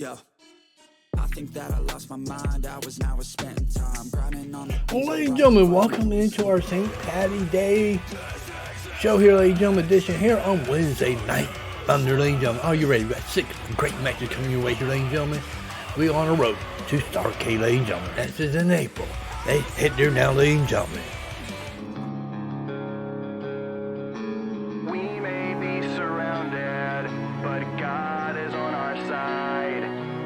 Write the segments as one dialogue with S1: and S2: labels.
S1: Yeah. I think that I lost my mind. I was spending time grinding on the
S2: well, ladies and gentlemen, welcome into our St. Patty Day show here, ladies and gentlemen, edition here on Wednesday night. Thunder, ladies and gentlemen. Are you ready? We've got 6 great matches coming your way here, ladies and gentlemen. We are on the road to Starrcade, ladies and gentlemen. This is in April. They hit there now, ladies and gentlemen.
S3: We may be surrounded, but God is on our side,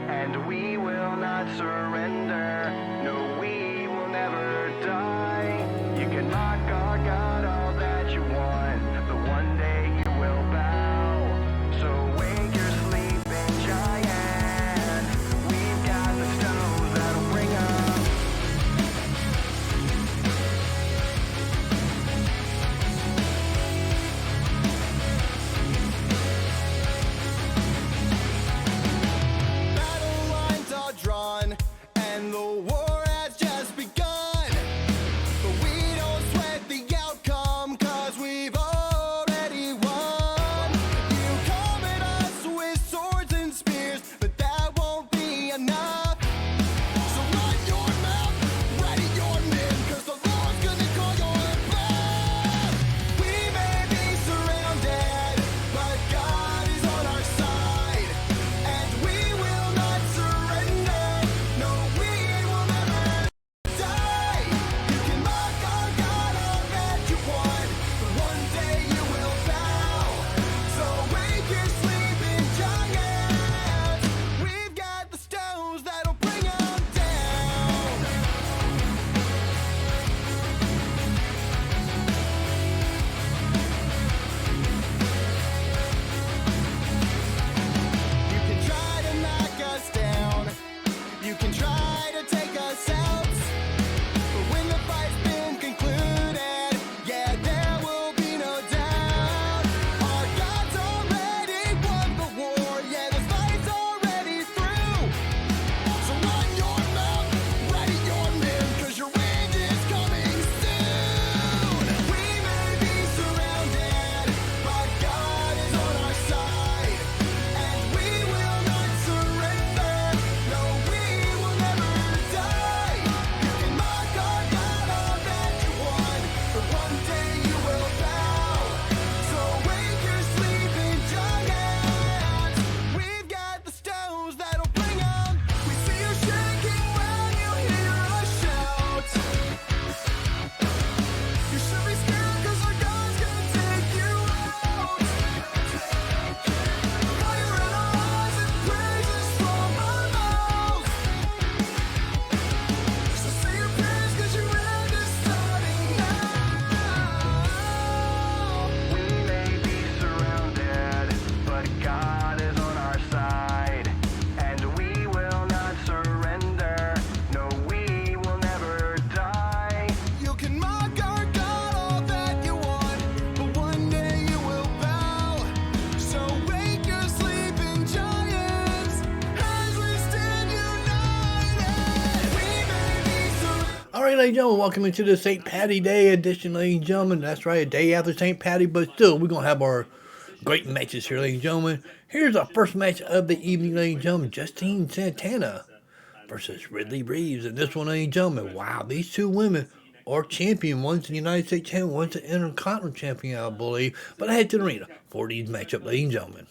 S3: and we will not surrender. No, we will never die. You can mock our God all that you want, but one day you will bow. So wake your sleeping giant. We've got the stones that'll bring us. Battle lines are drawn, and the war has just begun. But we don't sweat the outcome, 'cause we've already won. You come at us with swords and spears, but that won't be enough. So run your mouth, ready your men, 'cause the Lord's gonna call your bluff. We may be surrounded, but God is on our side, and we will not surrender. No, we will never die. You can mock our God all that you want, but one day you will bow. So wake your sleeping giants. We've got the stones that'll bring them down. You can try to knock us down, you can try to take us out, but when the fight's been concluded, yeah, there will be no doubt. Our God's already won the war, yeah, the fight's already through. So run your mouth, ready your men, 'cause your end is coming soon. We may be surrounded, but God is on our side, and we will not surrender. No, we will never die. You can mock our God all that you want, but one day you will bow. So wake your sleeping giants. We've got the stones that'll bring them. We see you shaking when you hear us shout. You should be scared, 'cause our God's gonna take you out. Fire in our eyes and praises from our mouths. So say your prayers, 'cause your end is starting now. We may be surrounded, but God is on our side, and we will not surrender. No, we will never die. You can mock our God all that you want, but one day you will bow. So wake your sleeping giants as we stand united. We may be surrounded.
S2: All right, ladies and gentlemen, welcome into the St. Patty Day edition, ladies and gentlemen. That's right, a day after St. Patty, but still, we're going to have our great matches here, ladies and gentlemen. Here's our first match of the evening, ladies and gentlemen. Justine Santana versus Reeves. And this one, ladies and gentlemen, wow, these two women are champion. One's the United States champion, one's the Intercontinental champion, I believe. But I head to the arena for these matchups, ladies and gentlemen.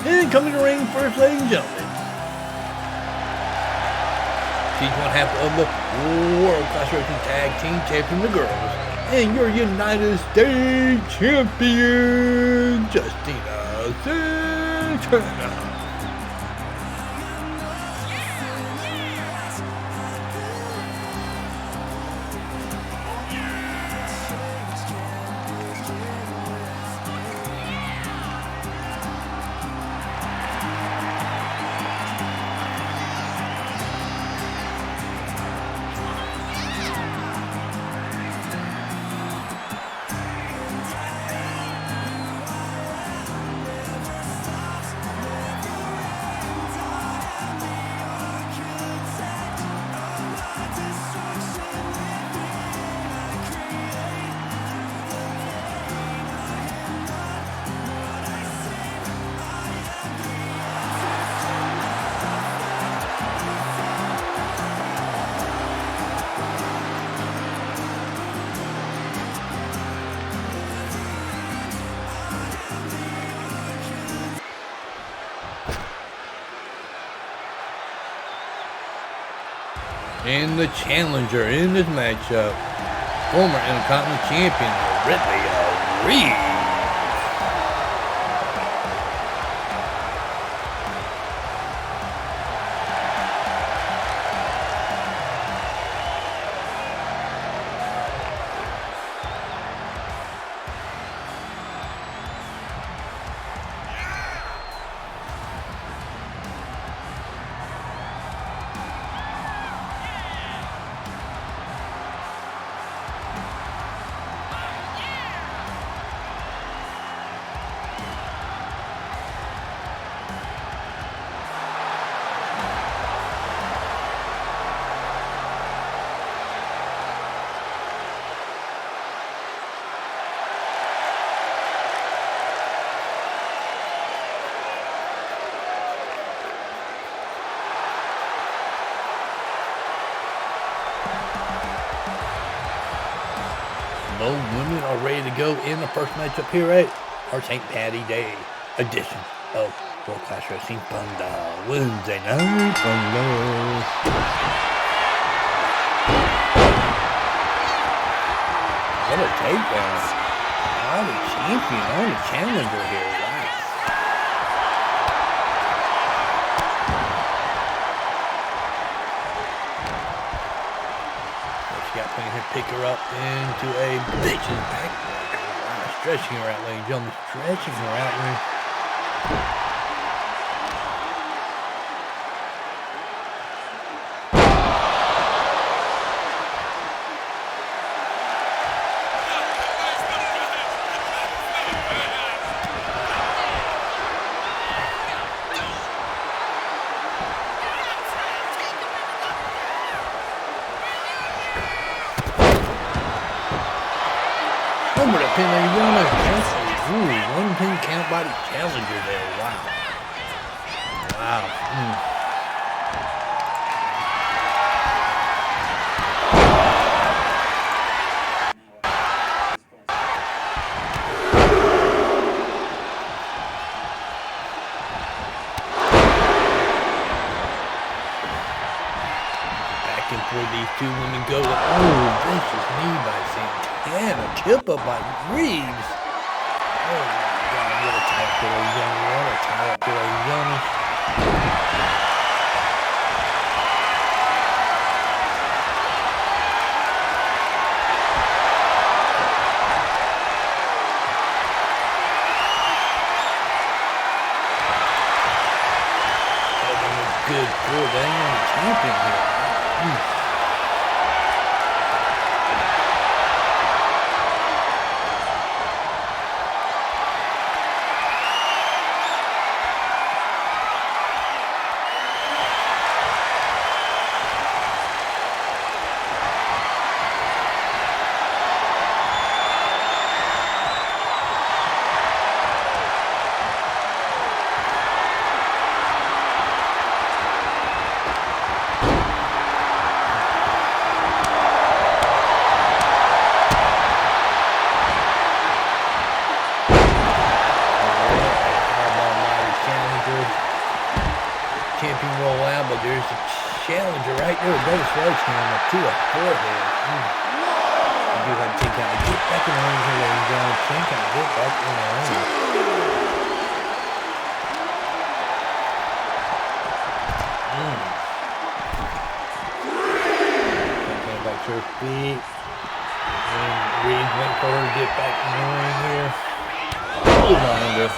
S2: And coming to the ring first, ladies and gentlemen. She's one half of the World Class Wrestling Tag Team Champion, the girls. And your United States Champion, Justine Santana. And the challenger in this matchup, former Intercontinental Champion, Reeves. Both women are ready to go in the first matchup here at our St. Patty Day edition of World Class Wrestling Thunder. Wednesday Night Thunder. What a takedown. How the champion on the challenger here. Wow. Got plenty here, pick her up into a vicious backbreaker. Wow, stretching her out, ladies and gentlemen. Stretching her out, man. Over the pin, ladies and gentlemen. Ooh, one pin count by the challenger there. Wow. Wow. Back and forth these two women go. Oh, vicious knee by Santana. Tip up by Reeves. Oh my God, what a tie up there, young. What a tie up there, young. Good for the champion here. Champion roll out, but there's a challenger right there. Double sledgehammer to a forehead. You do have to take out. Get back in the ring here, ladies and gentlemen. Take out. Get back in the ring. Okay, back to her feet. And Reeves went for her to get back in the ring here. Hold on her.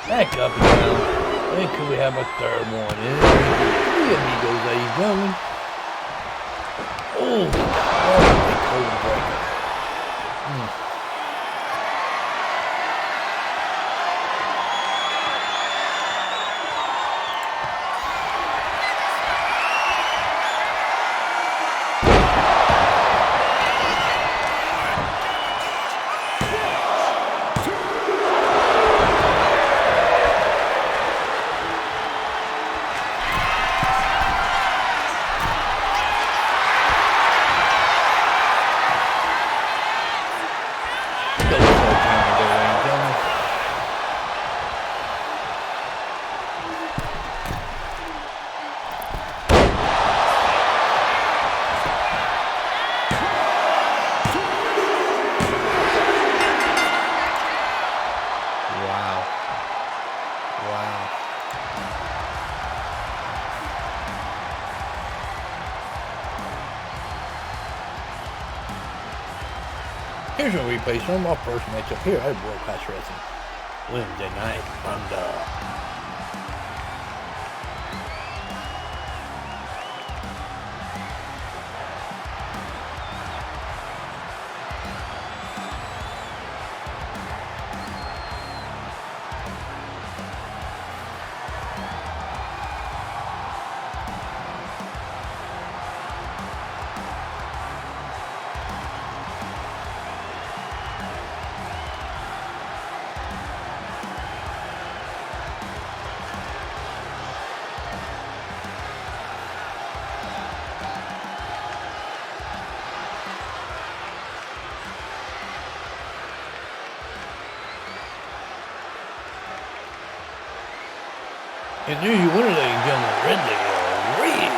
S2: Back up and down. And could we have a third one in? Three amigos, ladies and gentlemen. Oh, what a big cold breaker. Here's a replay from our first matchup here at World Class Wrestling Wednesday Night Thunder. And there's your winner, ladies and gentlemen, Reeves.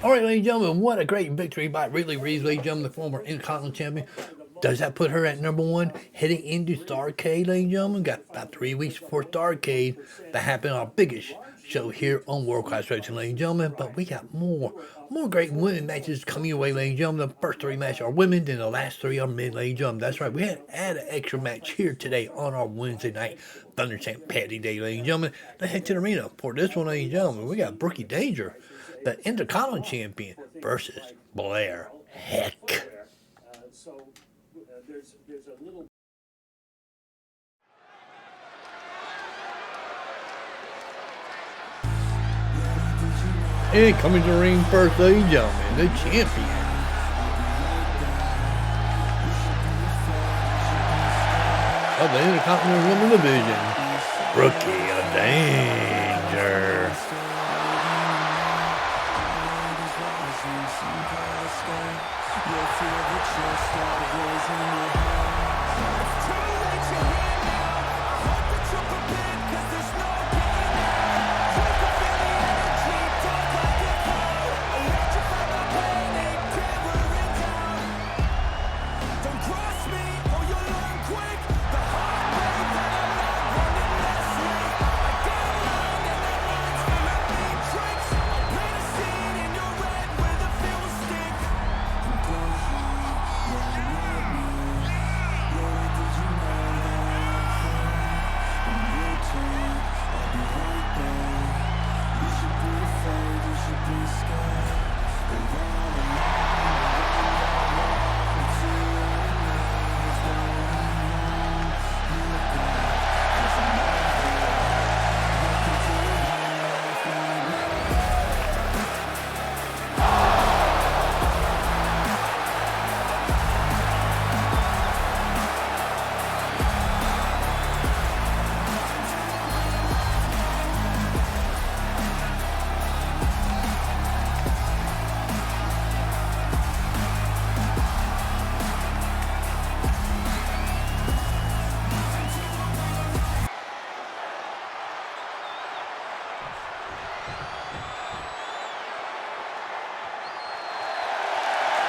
S2: All right, ladies and gentlemen, what a great victory by Reeves, ladies and gentlemen, the former Intercontinental Champion. Does that put her at #1 heading into Starrcade, ladies and gentlemen? Got about 3 weeks before Starrcade. That happened on our biggest show here on World Class Wrestling, ladies and gentlemen. But we got more great women matches coming your way, ladies and gentlemen. The first 3 matches are women, then the last 3 are men, ladies and gentlemen. That's right, we had to add an extra match here today on our Wednesday night Thunder St. Patty Day, ladies and gentlemen. Let's head to the arena for this one, ladies and gentlemen. We got Brooke Danger, the Intercontinental Champion, versus Blair. Heck.
S4: There's a little.
S2: And coming to the ring first, ladies and gentlemen, the champion. Of the Intercontinental Women's Division, Brooke Danger.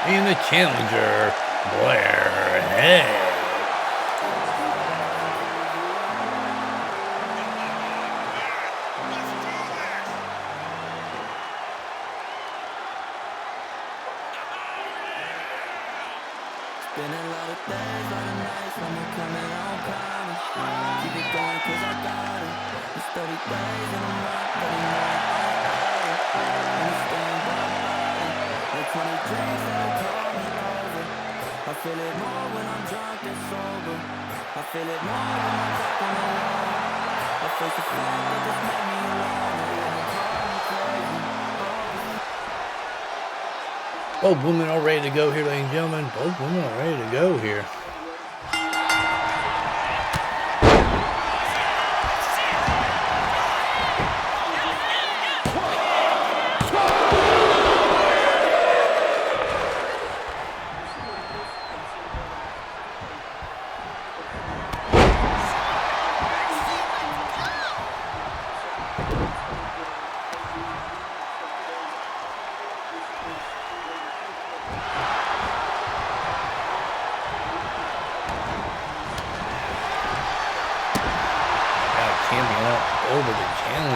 S2: And the challenger, Blair. Heck.
S1: Been a lot of days, lot of nights when I'm coming on college. Keep it going cause I got it. It's 30 days and I'm not 39. And it's staying by body. Like 20 drinks that'll call me over. I feel it more when I'm drunk and sober. I feel it more when I'm back on the road. I face the fact that just made me alone. And it call me crazy.
S2: Both women are ready to go here, ladies and gentlemen. Both women are ready to go here.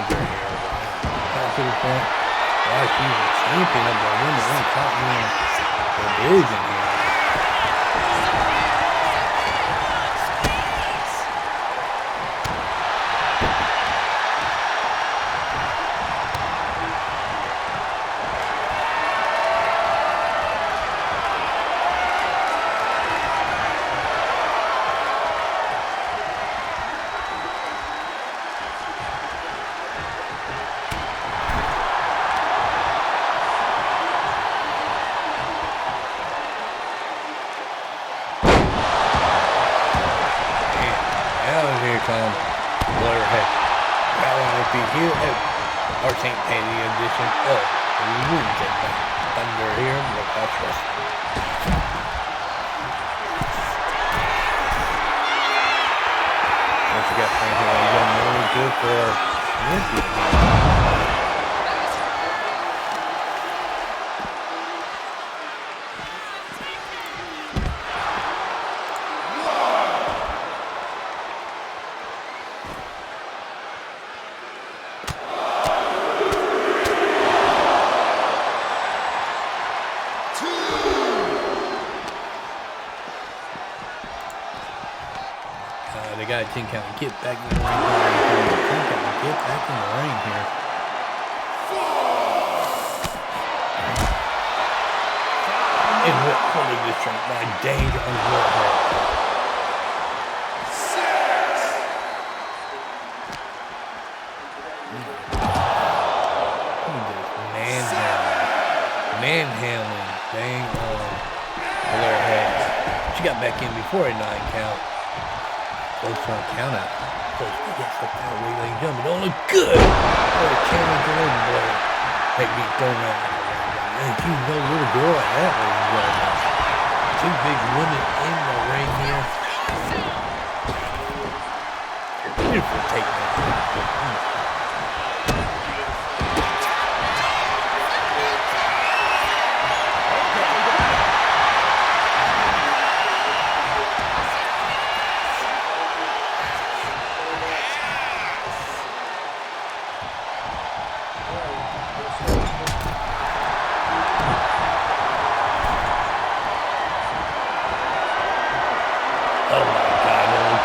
S2: challenger here. Got to the point. Why she's a champion of the women's Intercontinental division here. Come Blair had be here at our St. Patty edition of Wednesday Night Thunder here in the Clash Wrestling. Don't forget, thank you, ladies and gentlemen, really good for Olympians. They got to 10 count and get back in the ring. 10 count and get back in the ring here. And what fully distracted by danger on the road. Manhandling. Dang on Blair head. She got back in before a 9 count. Close on count out. Close against the power weight, ladies and gentlemen. Don't look good for the challenger in Blair. They get thrown out. And she's no little girl like that, ladies and gentlemen. Two big women in the ring here. Beautiful takedown.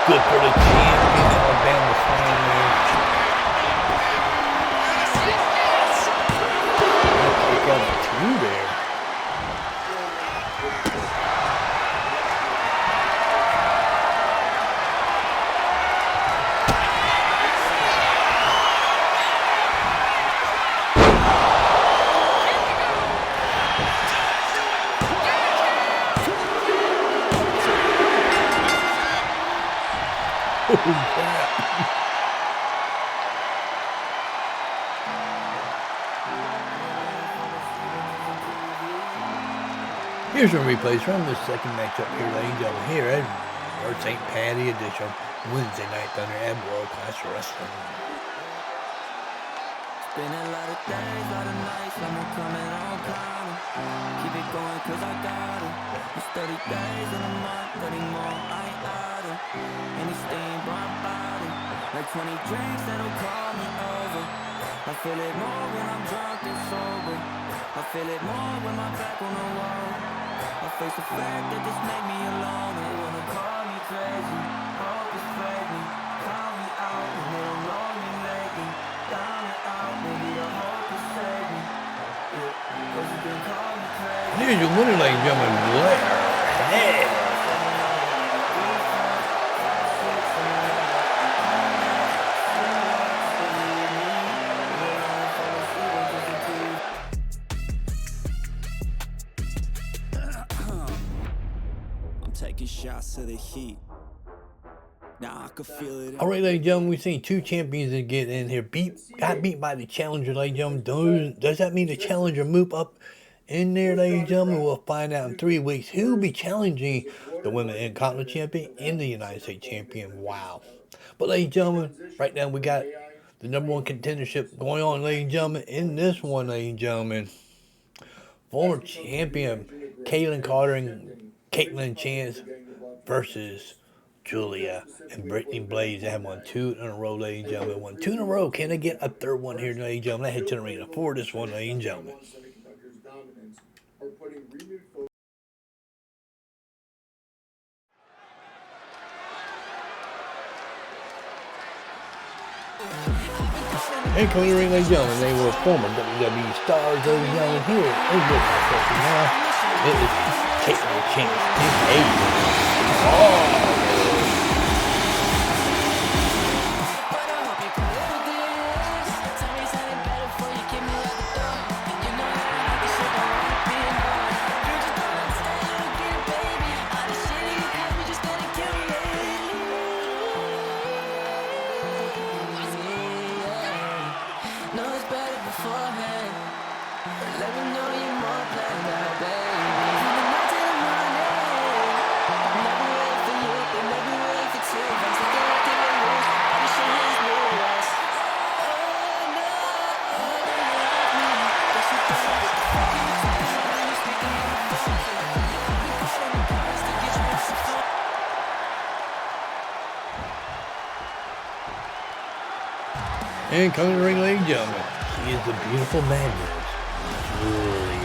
S2: Good for the champion, Alabama Slam there. They got a 2 there. Here's some replays from the second matchup here, ladies and gentlemen, here at our St. Patty edition Wednesday Night Thunder at World Class Wrestling.
S1: It's been a lot of days, a lot of nights, I'm coming on kind. Keep it going cause I got it. It's 30 days in a month, 30 more, I ain't idle. Any steam, but I'm body. Like 20 drinks that'll call me over. I feel it more when I'm drunk than sober. I feel it more when my back on the wall. I face the fact that this made me alone. They wanna call me crazy, hope it's me. Call me out when they don't know me lately. Down and out, maybe I hope it save me. Yeah, cause you can call me crazy.
S2: Here's your winner, ladies and gentlemen, Blair. Hey.
S1: Shots to the heat. Now I can feel it.
S2: All right, ladies and gentlemen, we've seen 2 champions that get in here. Got beat by the challenger, ladies and gentlemen. Does that mean the challenger move up in there, ladies and gentlemen? We'll find out in 3 weeks who will be challenging the Women Intercontinental Champion and the United States Champion. Wow. But, ladies and gentlemen, right now we got the #1 contendership going on, ladies and gentlemen. In this one, ladies and gentlemen, former champion Caitlin Carter and Caitlin Chance versus Julia and Brittany Blaze. They have won 2 in a row, ladies and gentlemen. Won 2 in a row. Can they get a third one here, ladies and gentlemen? They head to the arena for this one, ladies and gentlemen. And coming to the ring, ladies and gentlemen, they were former WWE stars, ladies and gentlemen. Here is your person now. It is taking a chance. It's Edtions. And coming to the ring, ladies and gentlemen, she is the beautiful madness, Guilia.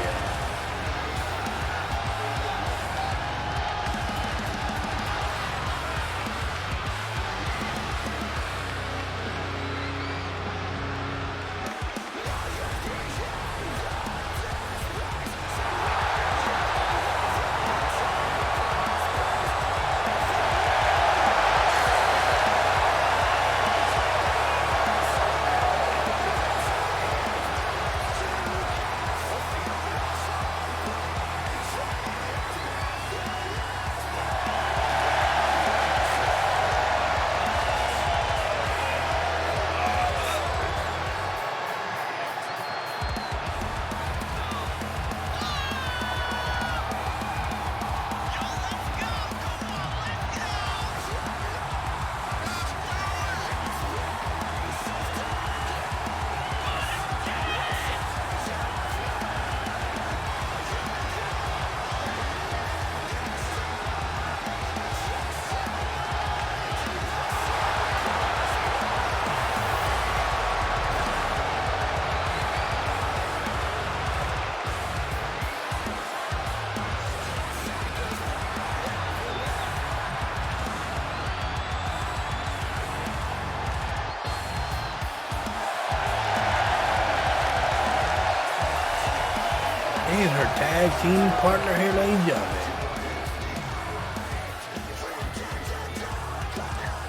S2: And her tag team partner here, ladies and gentlemen,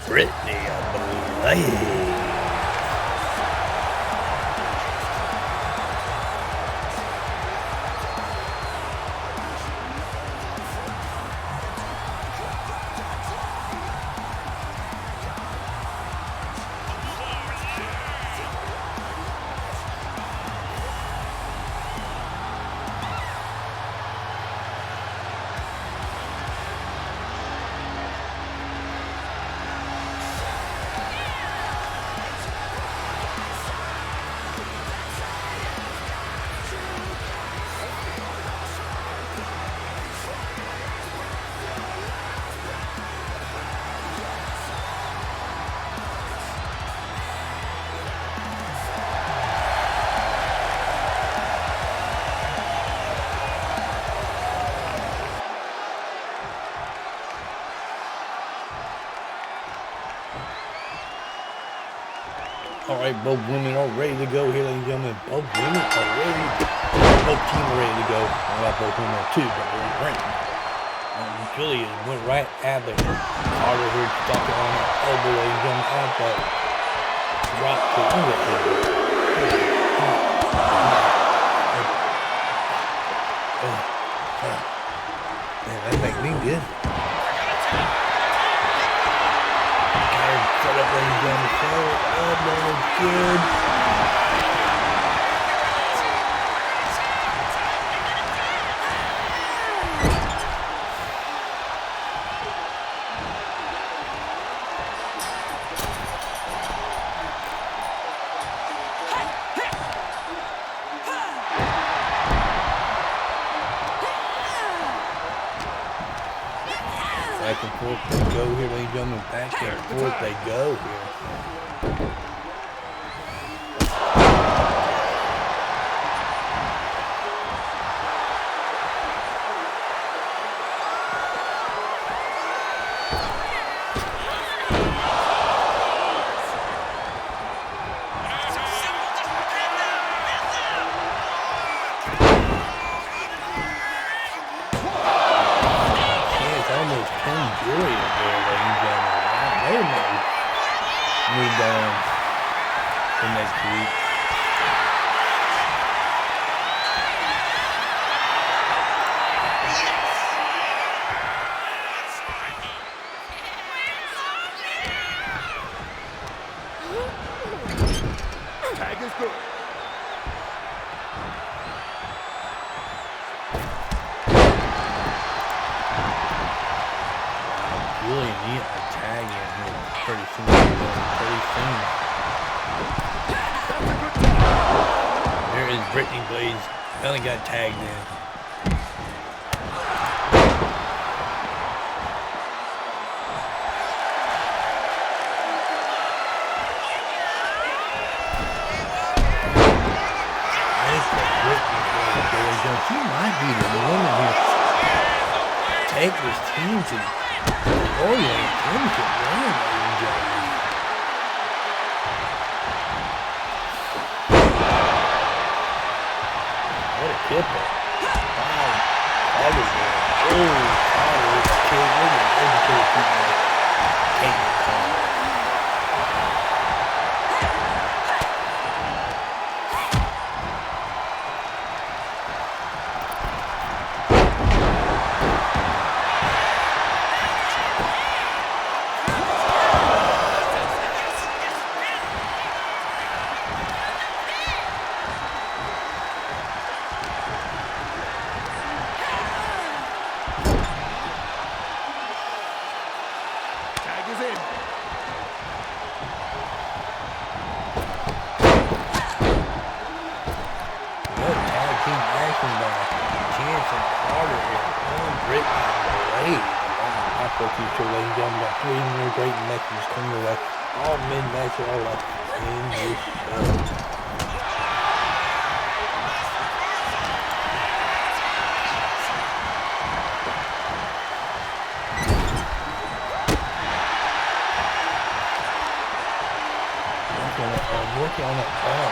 S2: Britty, Blair. All right, both women are ready to go here, ladies and gentlemen. Both women are ready. Both teams are ready to go. Well, not both women are too, but they're in the ring. Guilia went right at the Carter here, stuck it on the elbow, ladies and gentlemen, at the drop to man, that makes me good. Set up, ladies and gentlemen. Elbow, good. and forth they go here, ladies and gentlemen. Back and forth they go here. There is Britty Blaze. Finally got tagged in. She might be the woman here. Take this team to Orient Championship run, ladies and gentlemen. What a kipper. Wow. That was good. Oh, that was a kid. Look at the educated people taking the call. All mid-match are like in this show. I'm working on that ball.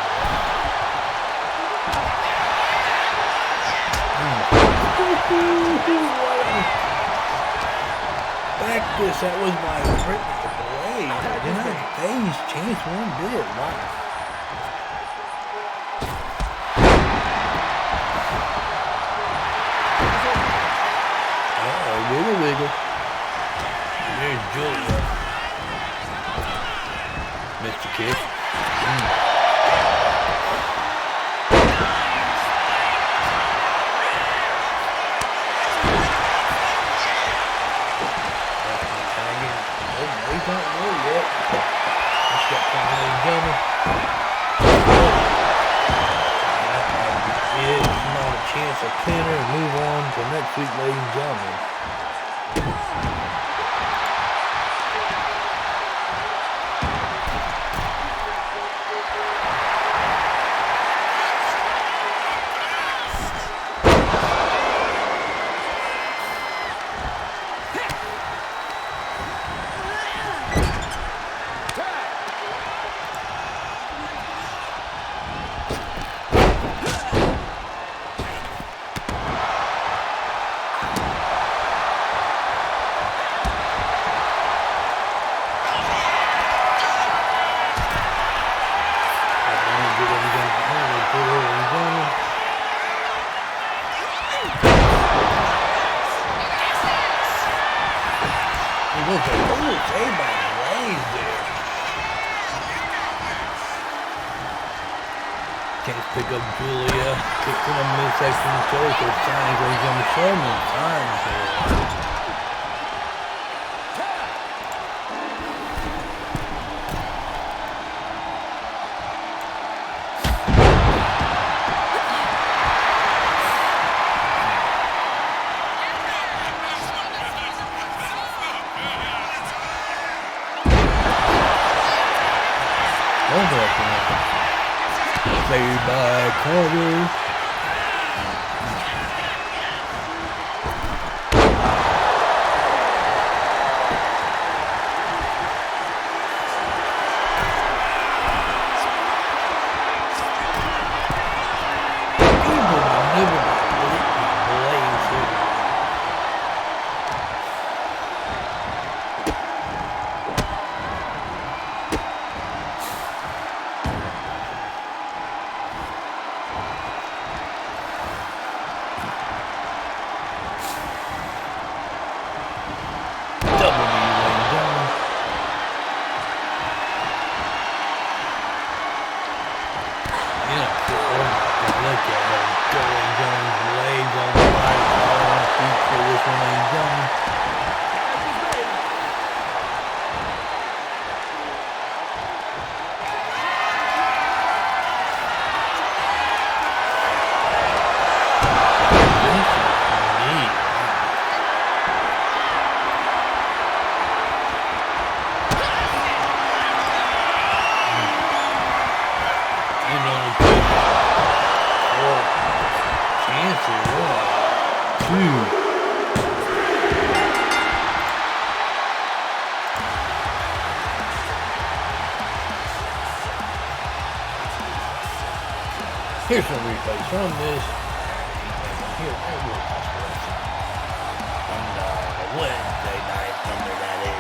S2: Back this, that was my Britty. Did not phase chance one bit. Wow. Wiggle, wiggle. There's Guilia. Missed the kick. He's not there yet. Let's get some ladies and gentlemen. That might be it. Not a chance to pin her and move on to next week, ladies and gentlemen. Pick up Guilia, kick to the midsection, shows her signs, ladies and gentlemen, so many times here. Played by Carter. Here's some replays from this. Here, from Wednesday night Thunder, that is.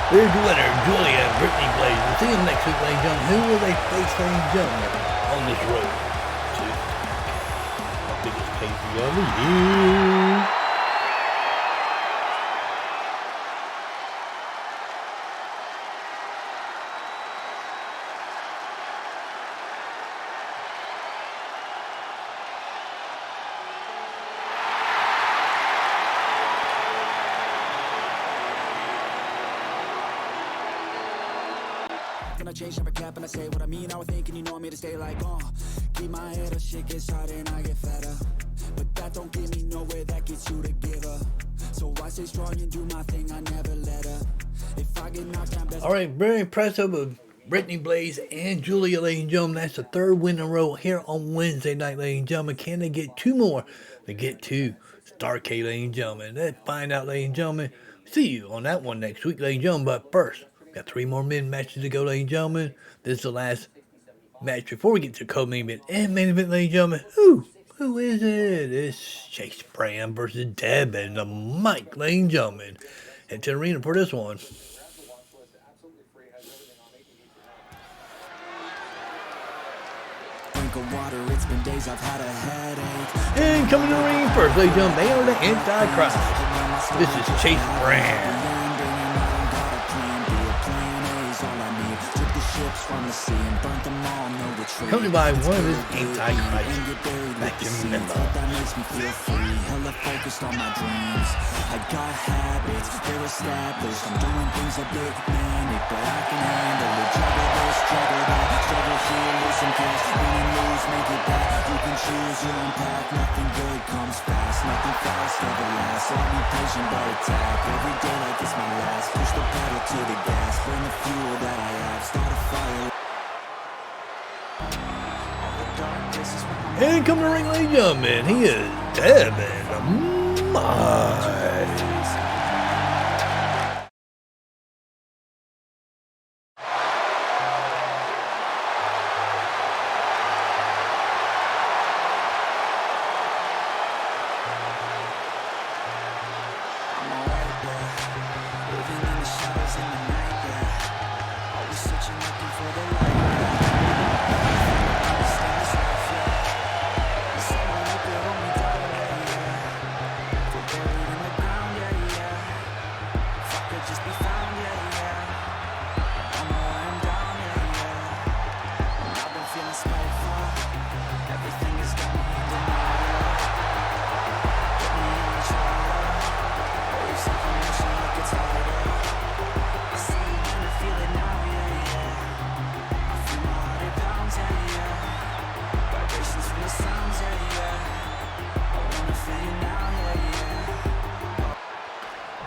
S2: Here's the winner, Guilia and Britty Blaze. We'll see them next week, ladies and gentlemen. Who will they face, ladies and gentlemen, on this road to the biggest pay-per-view of the year?
S1: I change, never cap, and I say what I mean. I was thinking you know me to stay like, keep my head up, shit gets hard and I get fatter. But that don't get me nowhere, that gets you to give up. So I stay strong and do my thing, I never let up. If I get knocked down, best.
S2: Alright, very impressive with Britty Blaze and Guilia, ladies and gentlemen. That's the third win in a row here on Wednesday night, ladies and gentlemen. Can they get two more to get to Starrcade, ladies and gentlemen? Let's find out, ladies and gentlemen. See you on that one next week, ladies and gentlemen. But first, got 3 more men matches to go, ladies and gentlemen. This is the last match before we get to co-main event and main event, ladies and gentlemen. Who is it? It's Chase Bram versus Deb and the mic, ladies and gentlemen. Head to the arena for this one.
S1: Water, it's been days I've had a headache.
S2: And coming to the ring first, ladies and gentlemen, they are the Antichrist. This is Chase Bram. Coming by one of his Antichrist faction members.
S1: Hella focused on my dreams. I got habits, they're established. I'm doing things a bit manic, but I can handle it. Juggle this, juggle that, struggle here, lose some cash, win and lose, make it back. You can choose your own path. Nothing good comes fast, nothing fast ever lasts. I'll be patient but attack. Every day like it's my last. Push the pedal to the gas, bring the fuel that I have. Start a fire. All the dark places where I'm
S2: And come to ring, ladies and gentlemen, he is Devin. My.
S1: I'm alright, yeah. Living in the shadows in the night, yeah. Always searching, looking for the light, yeah. Understand this life, yeah. It's only a bit on me, darling, yeah, yeah. We're buried in the ground, yeah, yeah. If I could just be found, yeah, yeah. I know I am down, yeah, yeah. And I've been feeling spiteful. Everything has got me in denial. Put me on trial. Waves of emotion like it's harder. I see it and I feel it now, yeah, yeah. I feel my heart, it pounds, yeah, yeah. Vibrations from the sounds, yeah, yeah. I wanna feel you now, yeah, yeah.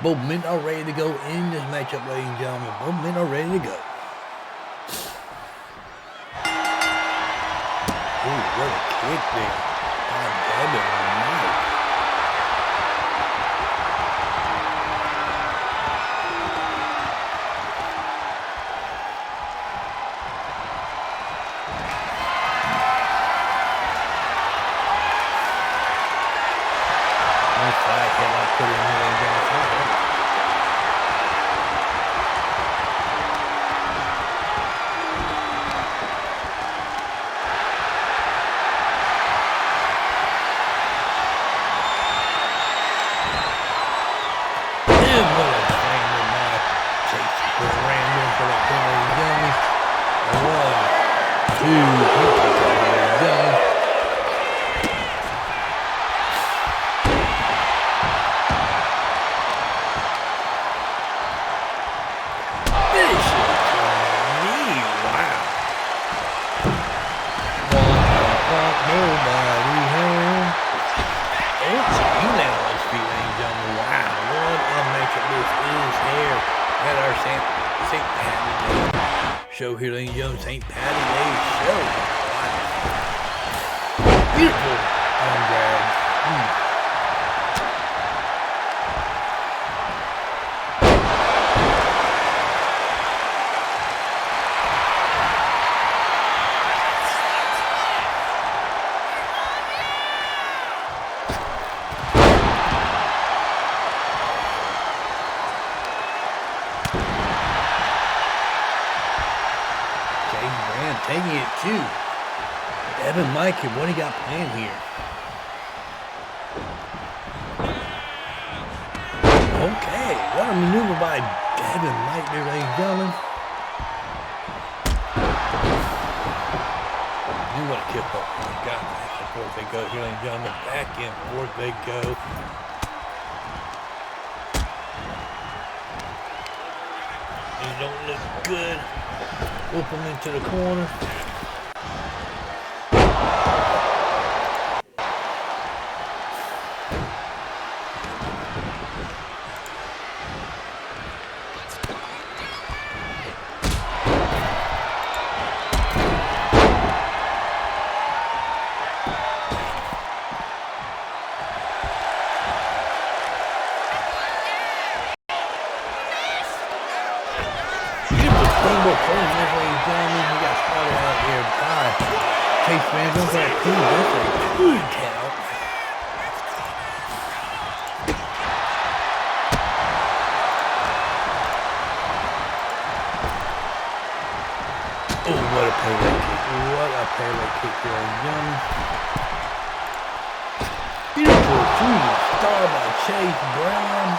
S2: Both men are ready to go in this matchup, ladies and gentlemen. Both men are ready to go. Ooh, what a kick there. God damn it, Mike. Nice side headlock put in here, ladies and gentlemen. And what a triangle knife. Chase was random for that pin, ladies and gentlemen. 1, 2, ladies and gentlemen. Finish it for me. Wow. Nobody home. It's you now on his feet, ladies and gentlemen. Wow, what a matchup this is here at our St. Patty Day show here, ladies and gentlemen. St. Patty Day show. Wow. Beautiful arm grab. Bram taking it too. Evan Mike, what do you got planned here? Okay, what a maneuver by Evan Mike there, ladies and gentlemen. And what a kick off. Got back and forth they go here, ladies and gentlemen. Back and forth they go. These don't look good. Whoop them into the corner. Springboard pulling this way down. He got spotted out here by Chase Van. Don't got a 2. That's a 2 count. Oh, what a payload kick. What a payload kick there, young. Beautiful 2-star by Chase Bram.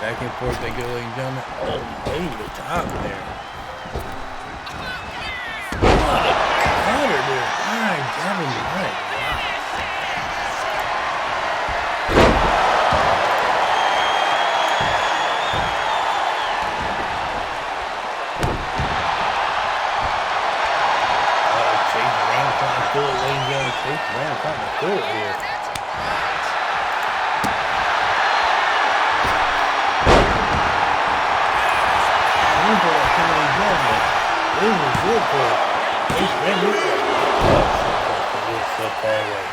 S2: Back and forth they go, ladies and gentlemen. Oh, over the top there. What a cutter there. My God, my God. Pull it, ladies and gentlemen. Chase Bram trying to pull it here. This is good for Chase Bram. It's so far away.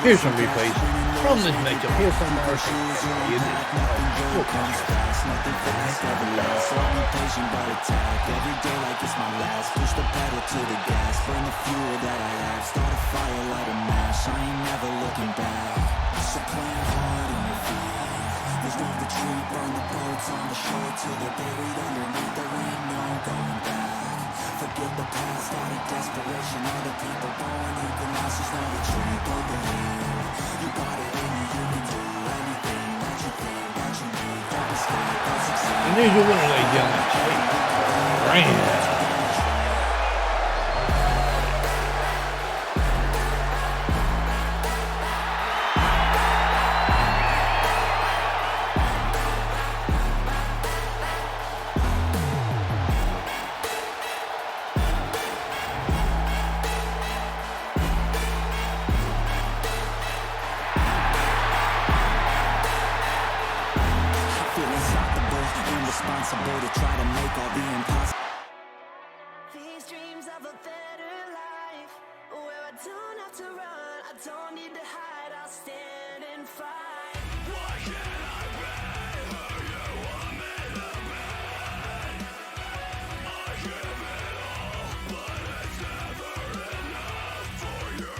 S2: Here's some replays from this matchup. Here's some more.
S1: Forget the past, out of desperation. Other people born who can last, there's no retreat. Go believe you got it in you. You can do anything that you think that you need. Don't escape, don't succeed.
S2: And there's your winner, ladies and gentlemen. Bram.
S1: To try to make all the impossible.
S4: These dreams of a better life, where I don't have to run, I don't need to hide, I'll stand and fight. Why can't I be who you want me to be? I give it all, but it's never enough for you.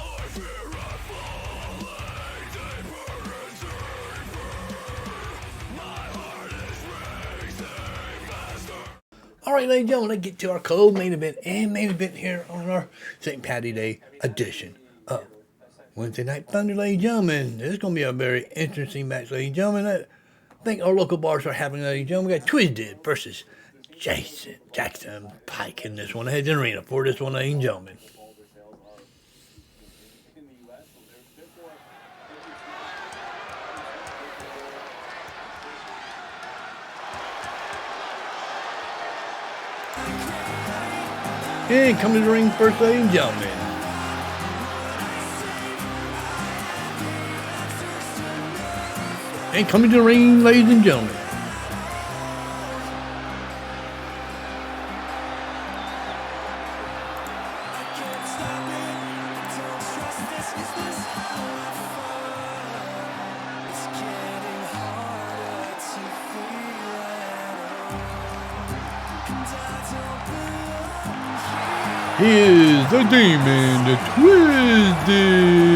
S4: I fear I'm falling deeper and deeper. My heart is
S2: Alright, ladies and gentlemen, let's get to our co-main event and main event here on our St. Patty's Day edition of Wednesday Night Thunder, ladies and gentlemen. This is going to be a very interesting match, ladies and gentlemen. I think our local bars are happening, ladies and gentlemen. We got Twiztid versus Jaxxon, Pike in this one. Heads in arena for this one, ladies and gentlemen. And coming to the ring first, ladies and gentlemen. And coming to the ring, ladies and gentlemen. He is the demon, the Twiztid.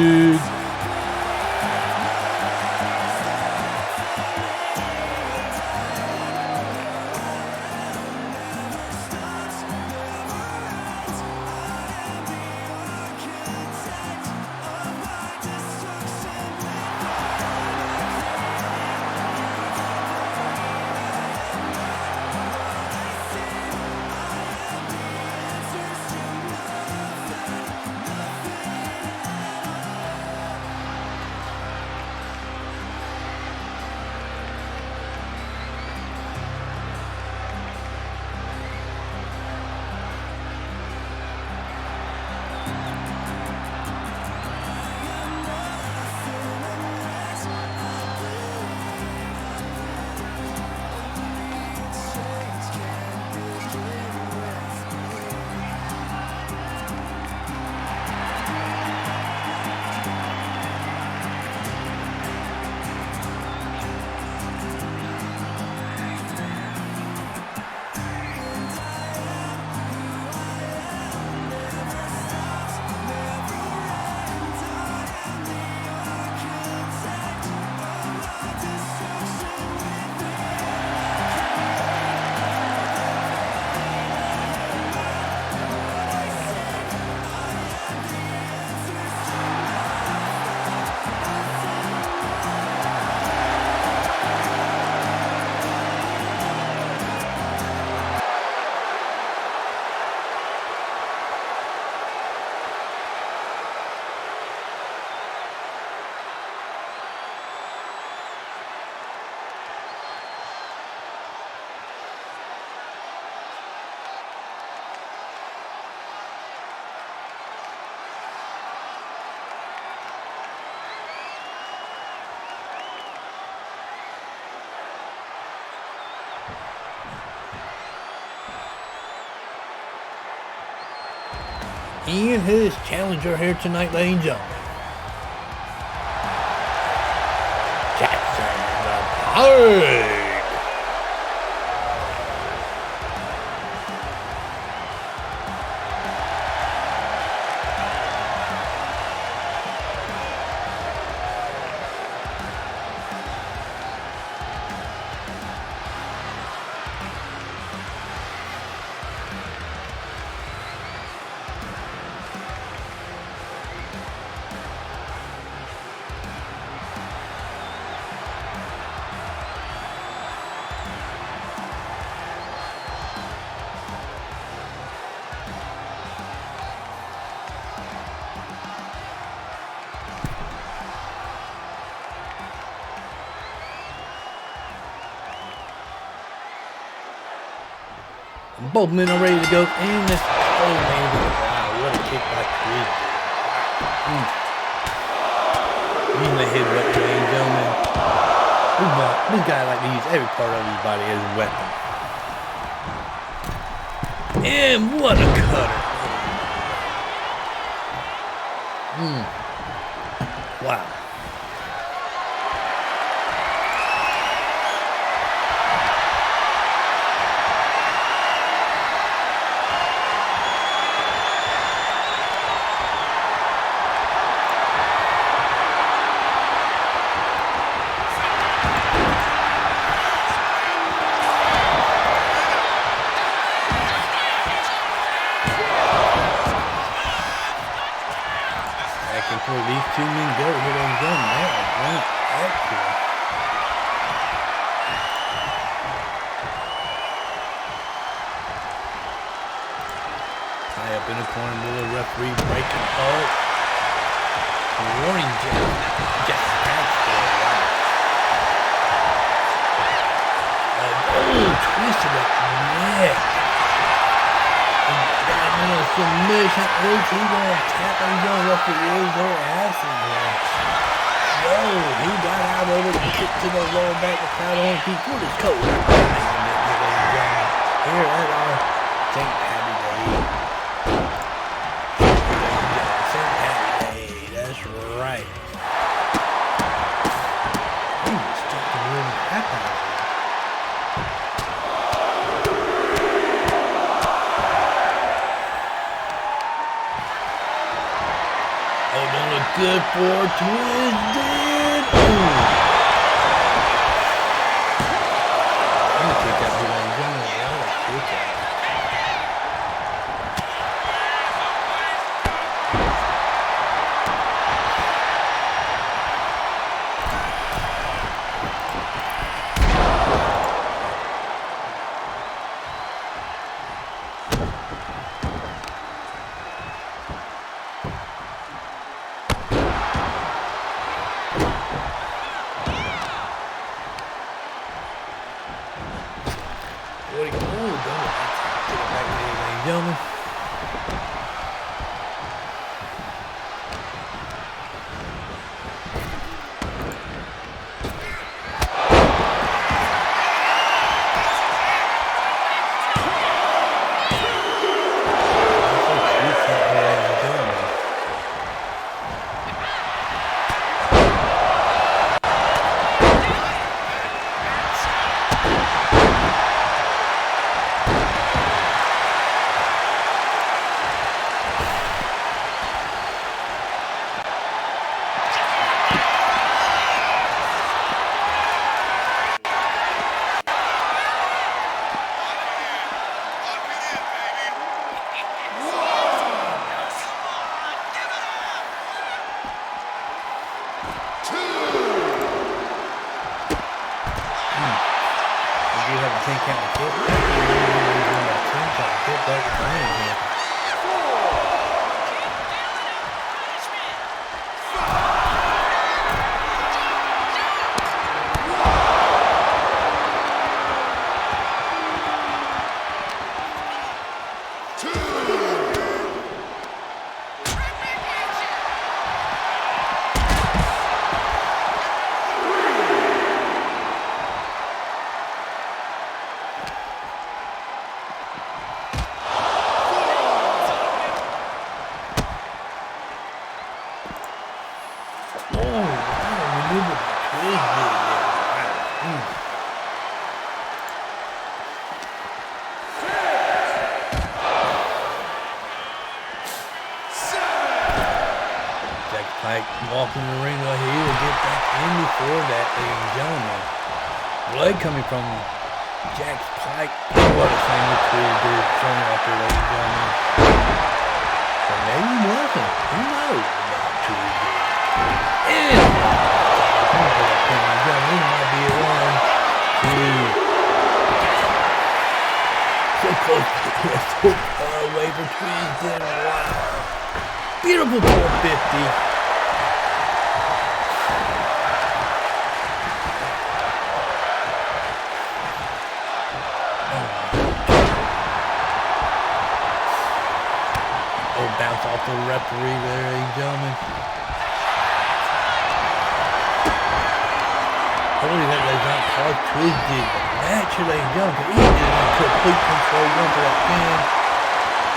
S2: and his challenger here tonight, ladies and gentlemen. Jaxxon the Pike. Both men are ready to go in this. Oh man, wow, what a kick by Twiztid. Using the headbutt, ladies and gentlemen. This guy like to use every part of his body as a weapon. And what a cutter. Wow. Where these two men go here on gun now. Right accurate. High up in the corner, little referee breaking up. Warning Jaxxon for a while. Twisted up neck. Submission. He's gonna tap and go up the ears their ass in there. Yo, he got out of it and kicked to the lower back. The crowd on feet. What is cold? Here at our St. Patty Day. St. Patty Day, that's right. He was stuck to the room happen. Good for Twiztid. I'm gonna kick that here on gun. Kick that. Gentlemen. Pike walking the ring right here to get back in before that, ladies and gentlemen. Blood coming from Jax Pike. What a thing the Twiztid showing out there, ladies and gentlemen. But maybe he wasn't. Who knows about Twiztid? And ladies and gentlemen, this might be a 1, 2. So close, so far away for Twiztid. Wow. Beautiful 450. Bounce off the referee there, ladies and gentlemen. Hopefully that does not cause Twiztid the match, ladies and gentlemen. He is in complete control. Going for that pin.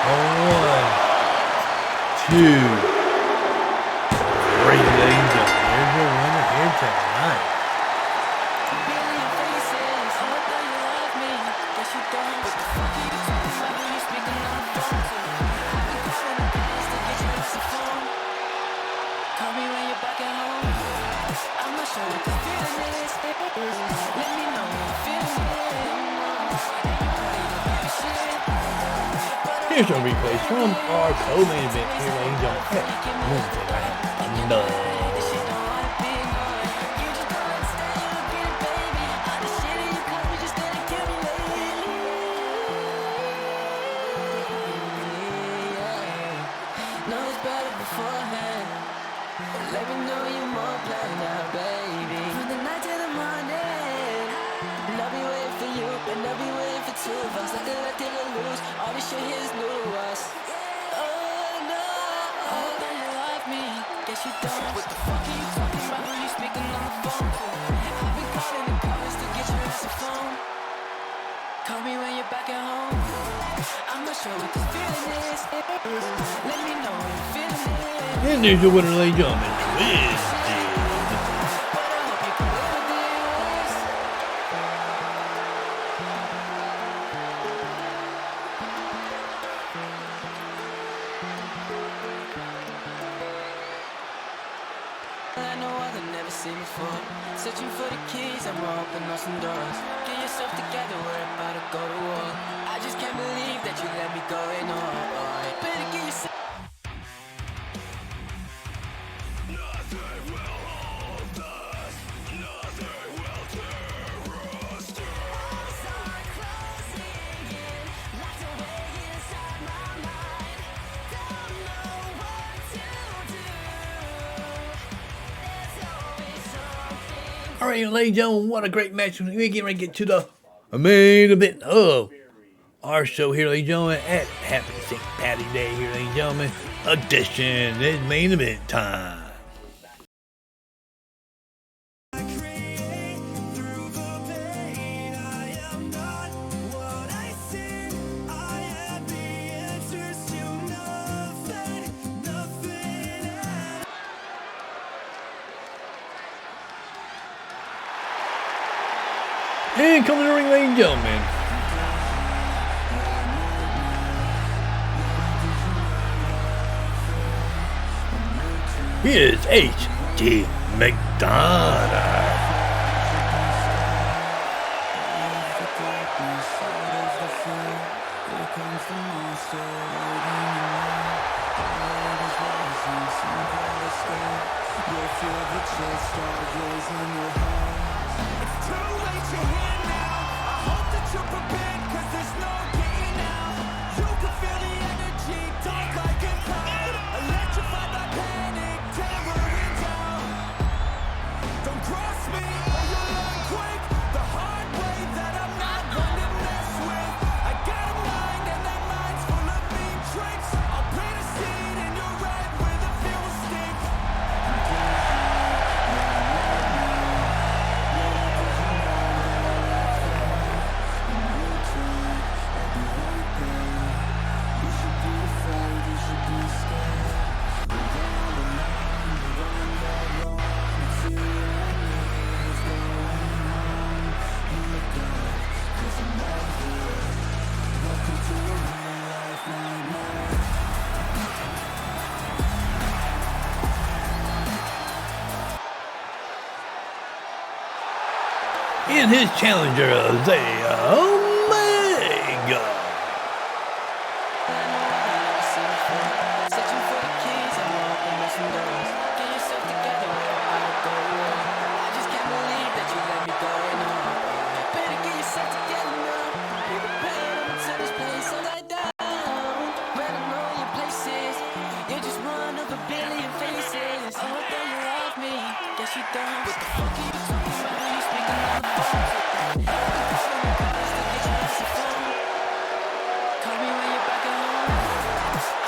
S2: 1, 2, 3, ladies and gentlemen. Here's your winner here tonight. Here's a replay from our co-main event here, ladies and gentlemen. Wednesday night. No.
S4: Let me know you're more planned out, baby. From the night to the morning, and I'll be waiting for you, and I'll be waiting for two of us. Like a let it loose, all this shit here is new to us. Oh no, I hope that you like me, guess you don't. What the fuck are you talking about? Who you speaking on the phone to? I've been calling the cops to get your ass a phone. Call me when you're back at home. I'm not sure what this feeling is. Let me know what you're feeling.
S2: And there's your winner, ladies and gentlemen, Twiztid.
S4: I know I've never seen before. Searching for the keys, I'm open on some doors. Get yourself together, we're about to go to war. I just can't believe that you let me go and all. Better get yourself.
S2: All right, ladies and gentlemen, what a great match. We're getting ready to get to the main event of our show here, ladies and gentlemen, at Happy St. Patty Day here, ladies and gentlemen. Edition is main event time. And coming to the ring, ladies and gentlemen, here's H.D. McDonald.
S3: Don't cry.
S2: and his challenger, Isaiah Omega.
S1: Searching for the keys, I'm open some doors. Get yourself together, where I go. I just can't believe that you let me go. No, better get yourself together now. Be prepared, I'ma turn this place upside down. Better know your places. You're just one of a billion faces. Oh, that you love me, guess you don't. What the fuck are you talking about when you speaking on the phone? Call me when you're back at home.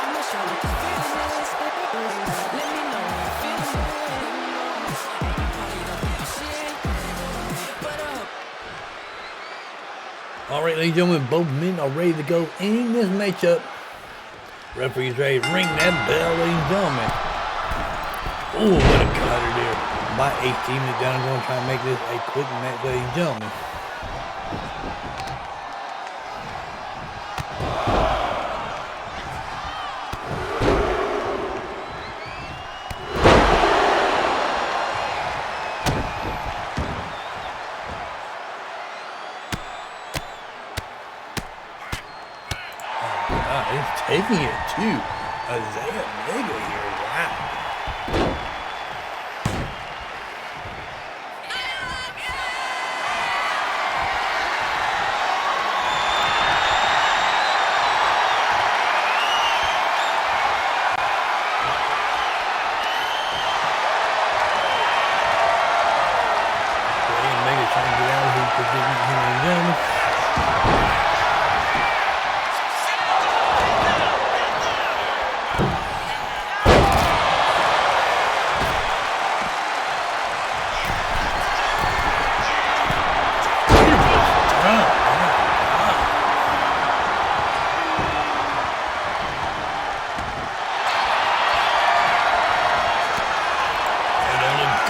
S1: I'm not sure what this feeling is. Let me know when you're feeling it. And you probably don't give a shit, but
S2: Alright, ladies and gentlemen, both men are ready to go in this matchup. Referee's ready to ring that bell, ladies and gentlemen. Oh, what a cutter there by 18 McDonald. Going to try and make this a quick match, ladies and gentlemen. It's taking it to Isaiah Omega here. Wow. Omega trying to get out of his position here, ladies and gentlemen.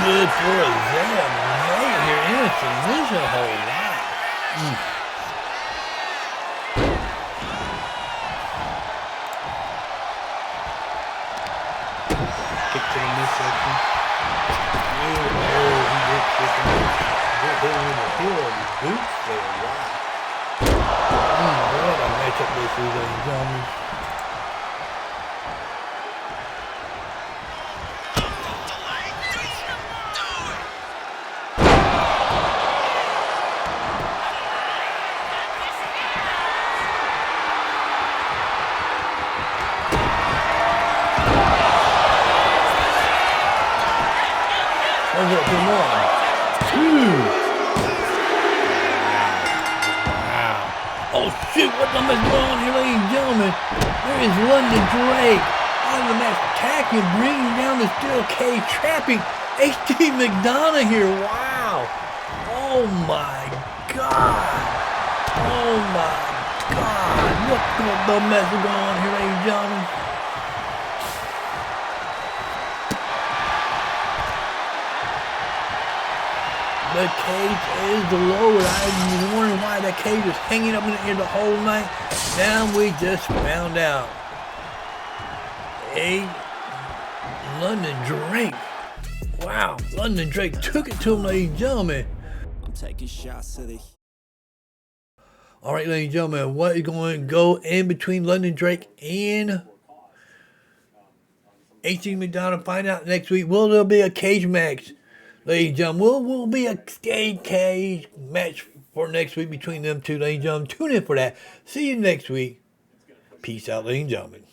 S2: Good for Isaiah Omega here in a submission hold. Wow. Kick to the midsection. Oh, he did kick him. Get hit with the heel of his boots there. Wow. What a matchup this is, ladies and gentlemen. Oh shoot, what the is going on here, ladies and gentlemen? There is London Drake out of the match, attacking, bringing down the steel cage, trapping HD McDonald here. Wow. Oh my God. Oh my God. What the mess is going on here, ladies and gentlemen? The cage is lowered. I've been wondering why that cage was hanging up in the air the whole night. Now we just found out. A London Drake. Wow, London Drake took it to him, ladies and gentlemen.
S3: I'm taking shots to the.
S2: All right, ladies and gentlemen, what is going to go in between London Drake and HD McDonald? Find out next week. Will there be a cage match? Ladies and gentlemen, will be a cage match for next week between them two, ladies and gentlemen. Tune in for that. See you next week. Peace out, ladies and gentlemen.